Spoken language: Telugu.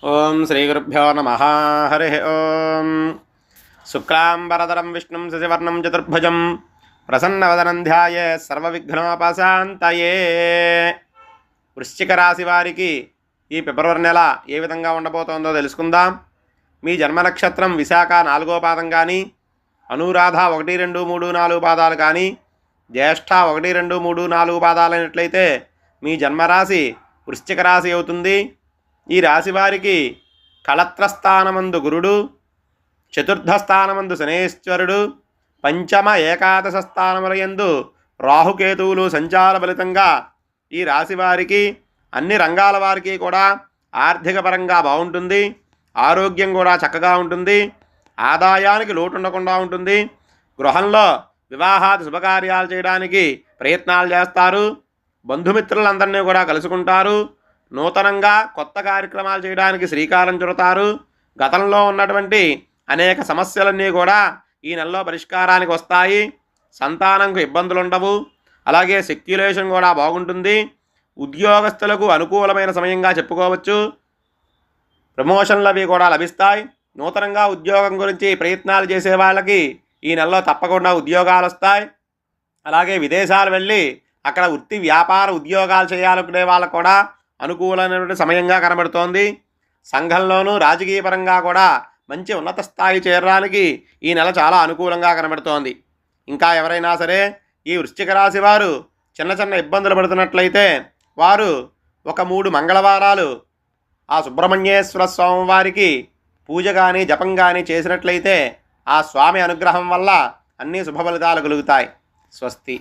ఓం శ్రీ గురుభ్యో నమః. హరి ఓం. శుక్లాంబరధరం విష్ణుం శశివర్ణం చతుర్భుజం ప్రసన్నవదనం ధ్యాయేత్ సర్వవిఘ్నోపశాంతయే. వృశ్చిక రాశి వారికి ఈ ఫిబ్రవరి నెల ఏ విధంగా ఉండబోతోందో తెలుసుకుందాం. మీ జన్మ నక్షత్రం విశాఖ 4వ పాదం కానీ, అనురాధ 1, 2, 3, 4 పాదాలు కానీ, జ్యేష్ఠ 1, 2, 3, 4 పాదాలు అయినట్లయితే మీ జన్మరాశి వృశ్చిక రాశి అవుతుంది. ఈ రాశి వారికి కళత్రస్థానమందు గురుడు, చతుర్థ స్థానమందు శనేశ్వరుడు, పంచమ ఏకాదశ స్థానములయందు రాహుకేతువులు సంచార ఫలితంగా ఈ రాశి వారికి అన్ని రంగాల వారికి కూడా ఆర్థిక పరంగా బాగుంటుంది. ఆరోగ్యం కూడా చక్కగా ఉంటుంది. ఆదాయానికి లోటు ఉండకుండా ఉంటుంది. గృహంలో వివాహాది శుభకార్యాలు చేయడానికి ప్రయత్నాలు చేస్తారు. బంధుమిత్రులందరినీ కూడా కలుసుకుంటారు. నూతనంగా కొత్త కార్యక్రమాలు చేయడానికి శ్రీకారం చుడతారు. గతంలో ఉన్నటువంటి అనేక సమస్యలన్నీ కూడా ఈ నెలలో పరిష్కారానికి వస్తాయి. సంతానంకు ఇబ్బందులు ఉండవు. అలాగే సెక్యులేషన్ కూడా బాగుంటుంది. ఉద్యోగస్తులకు అనుకూలమైన సమయంగా చెప్పుకోవచ్చు. ప్రమోషన్లు అవి కూడా లభిస్తాయి. నూతనంగా ఉద్యోగం గురించి ప్రయత్నాలు చేసే వాళ్ళకి ఈ నెలలో తప్పకుండా ఉద్యోగాలు వస్తాయి. అలాగే విదేశాలు వెళ్ళి అక్కడ వృత్తి వ్యాపార ఉద్యోగాలు చేయాలనుకునే వాళ్ళకు కూడా అనుకూలమైనటువంటి సమయంగా కనబడుతోంది. సంఘంలోనూ రాజకీయ పరంగా కూడా మంచి ఉన్నత స్థాయి చేరడానికి ఈ నెల చాలా అనుకూలంగా కనబడుతోంది. ఇంకా ఎవరైనా సరే ఈ వృశ్చిక రాశి వారు చిన్న చిన్న ఇబ్బందులు పడుతున్నట్లయితే వారు ఒక 3 మంగళవారాలు ఆ సుబ్రహ్మణ్యేశ్వర స్వామి వారికి పూజ కానీ జపం కానీ చేసినట్లయితే ఆ స్వామి అనుగ్రహం వల్ల అన్ని శుభ ఫలితాలు కలుగుతాయి. స్వస్తి.